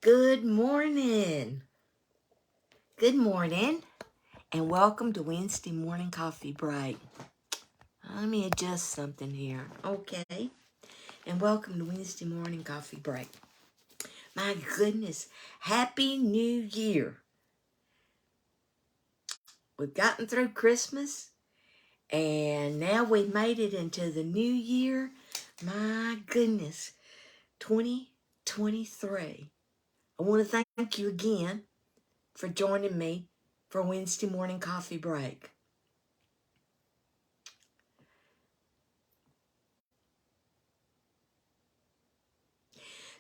Good morning. Good morning, and welcome to Wednesday morning coffee break. Let me adjust something here. Okay. And welcome to Wednesday morning coffee break. My goodness. Happy New Year. We've gotten through Christmas, and now we've made it into the new year. My goodness. 2023. I want to thank you again for joining me for Wednesday morning coffee break.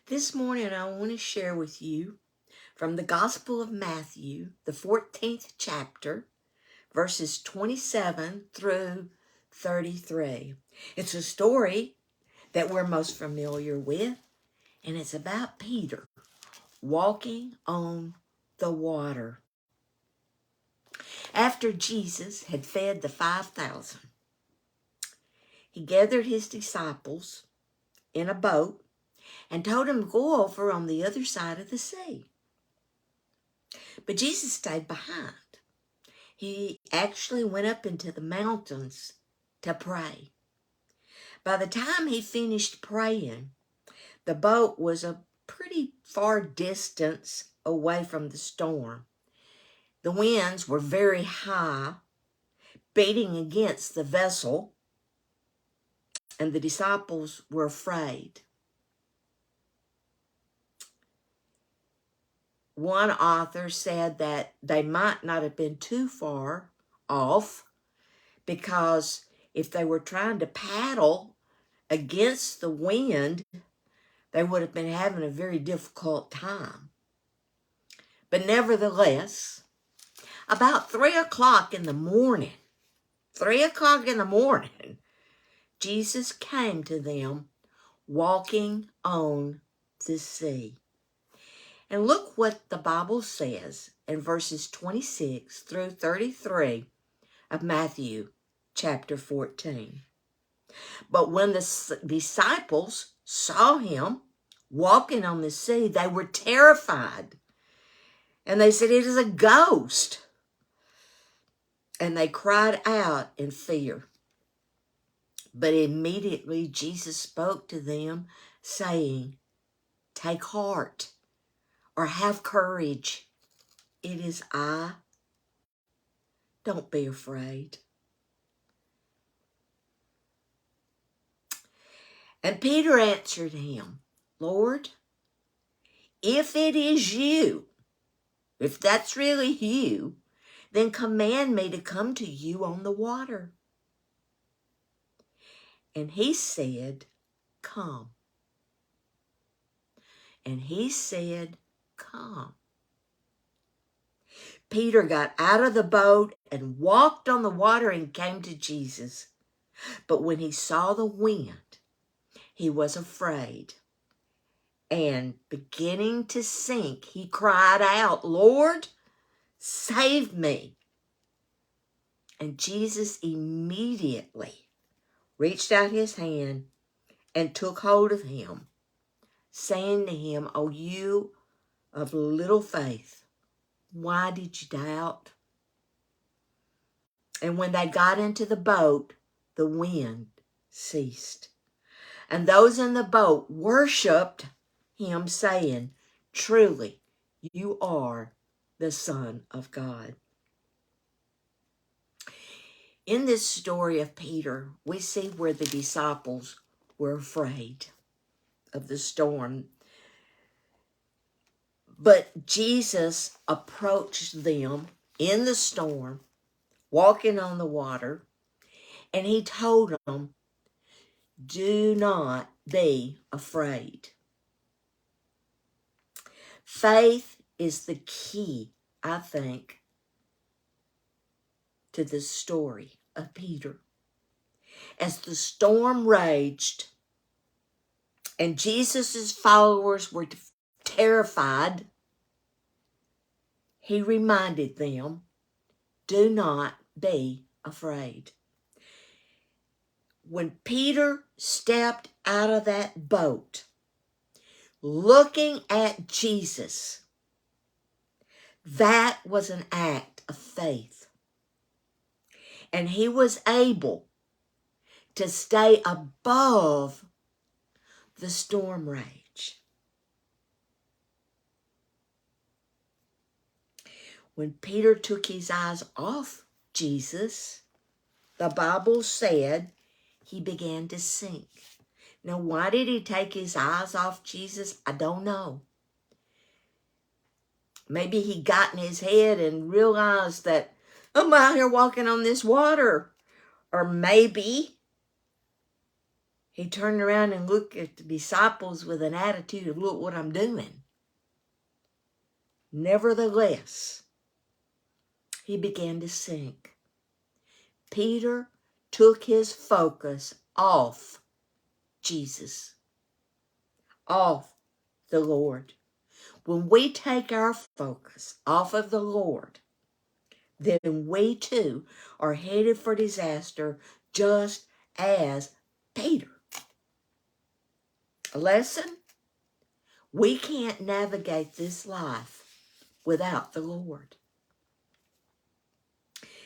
This morning I want to share with you from the Gospel of Matthew, the 14th chapter, verses 27 through 33. It's a story that we're most familiar with, and it's about Peter walking on the water. After Jesus had fed the 5,000, he gathered his disciples in a boat and told them to go over on the other side of the sea. But Jesus stayed behind. He actually went up into the mountains to pray. By the time he finished praying, the boat was a pretty far distance away from the storm. The winds were very high, beating against the vessel, and the disciples were afraid. One author said that they might not have been too far off because if they were trying to paddle against the wind, they would have been having a very difficult time. But nevertheless, about 3 o'clock in the morning, Jesus came to them walking on the sea. And look what the Bible says in verses 26 through 33 of Matthew chapter 14. But when the disciples saw him walking on the sea, they were terrified. And they said, "It is a ghost." And they cried out in fear. But immediately Jesus spoke to them, saying, "Take heart," or "Have courage. It is I. Don't be afraid." And Peter answered him, "Lord, if it is you, if that's really you, then command me to come to you on the water." And he said, "Come." And he said, "Come." Peter got out of the boat and walked on the water and came to Jesus. But when he saw the wind, he was afraid. And beginning to sink, he cried out, "Lord, save me." And Jesus immediately reached out his hand and took hold of him, saying to him, "O you of little faith, why did you doubt?" And when they got into the boat, the wind ceased. And those in the boat worshiped him, saying, "Truly, you are the Son of God." In this story of Peter, we see where the disciples were afraid of the storm. But Jesus approached them in the storm, walking on the water, and he told them, "Do not be afraid." Faith is the key, I think, to the story of Peter. As the storm raged and Jesus' followers were terrified, he reminded them, "Do not be afraid." When Peter stepped out of that boat, looking at Jesus. That was an act of faith. And he was able to stay above the storm rage. When Peter took his eyes off Jesus, the Bible said he began to sink. Now, why did he take his eyes off Jesus? I don't know. Maybe he got in his head and realized that I'm out here walking on this water. Or maybe he turned around and looked at the disciples with an attitude of, look what I'm doing. Nevertheless, he began to sink. Peter took his focus off Jesus, off the Lord. When we take our focus off of the Lord, then we too are headed for disaster, just as Peter. A lesson? We can't navigate this life without the Lord.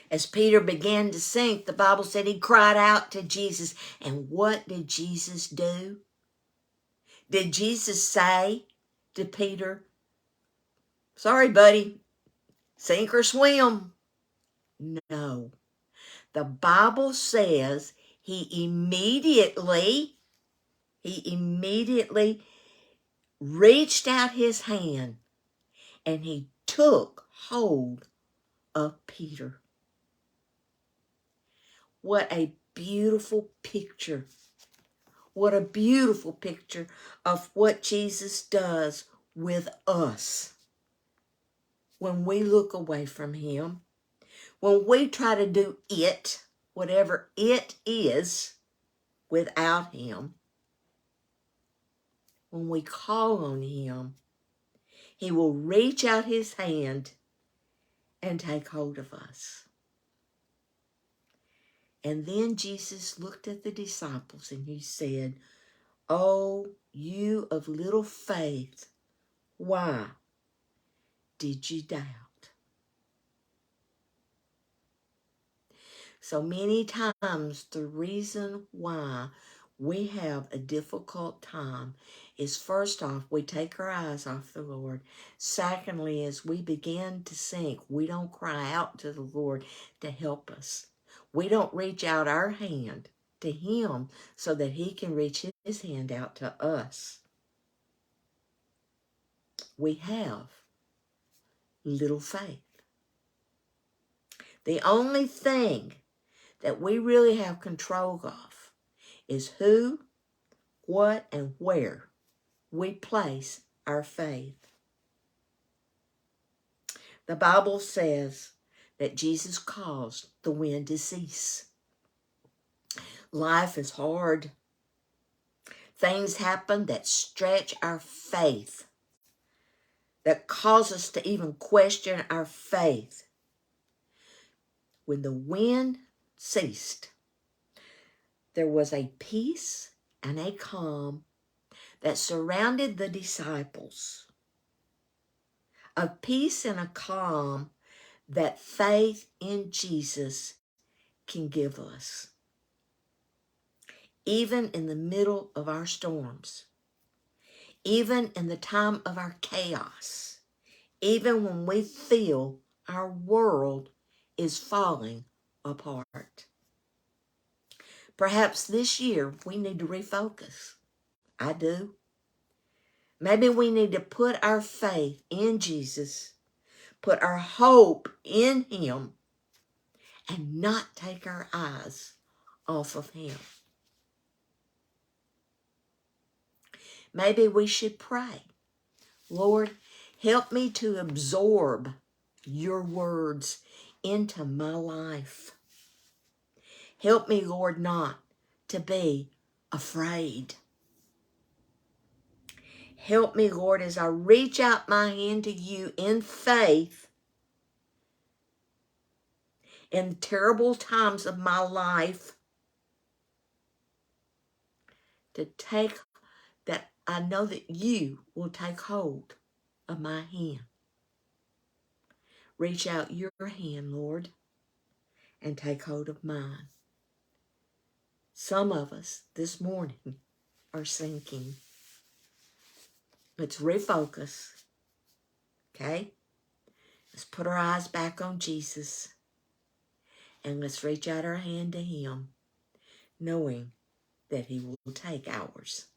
As Peter began to sink, the Bible said he cried out to Jesus. And what did Jesus do? Did Jesus say to Peter, sorry, buddy, sink or swim? No. The Bible says he immediately reached out his hand and he took hold of Peter. What a beautiful picture. What a beautiful picture of what Jesus does with us. When we look away from him, when we try to do it, whatever it is, without him, when we call on him, he will reach out his hand and take hold of us. And then Jesus looked at the disciples and he said, oh, you of little faith, why did you doubt? So many times the reason why we have a difficult time is, first off, we take our eyes off the Lord. Secondly, as we begin to sink, we don't cry out to the Lord to help us. We don't reach out our hand to him so that he can reach his hand out to us. We have little faith. The only thing that we really have control of is who, what, and where we place our faith. The Bible says that Jesus caused the wind to cease. Life is hard. Things happen that stretch our faith, that cause us to even question our faith. When the wind ceased, there was a peace and a calm that surrounded the disciples. A peace and a calm that faith in Jesus can give us. Even in the middle of our storms, even in the time of our chaos, even when we feel our world is falling apart. Perhaps this year we need to refocus. I do. Maybe we need to put our faith in Jesus, put our hope in him, and not take our eyes off of him. Maybe we should pray, Lord, help me to absorb your words into my life. Help me, Lord, not to be afraid. Help me, Lord, as I reach out my hand to you in faith in terrible times of my life, to take that I know that you will take hold of my hand. Reach out your hand, Lord, and take hold of mine. Some of us this morning are sinking. Let's refocus, okay? Let's put our eyes back on Jesus, and let's reach out our hand to him, knowing that he will take ours.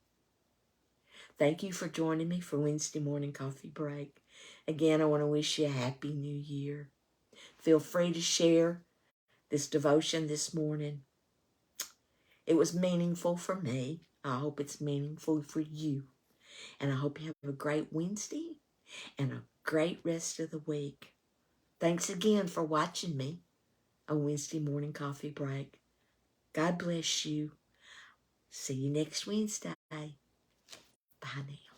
Thank you for joining me for Wednesday Morning Coffee Break. Again, I want to wish you a Happy New Year. Feel free to share this devotion this morning. It was meaningful for me. I hope it's meaningful for you. And I hope you have a great Wednesday and a great rest of the week. Thanks again for watching me on Wednesday Morning Coffee Break. God bless you. See you next Wednesday. Bye now.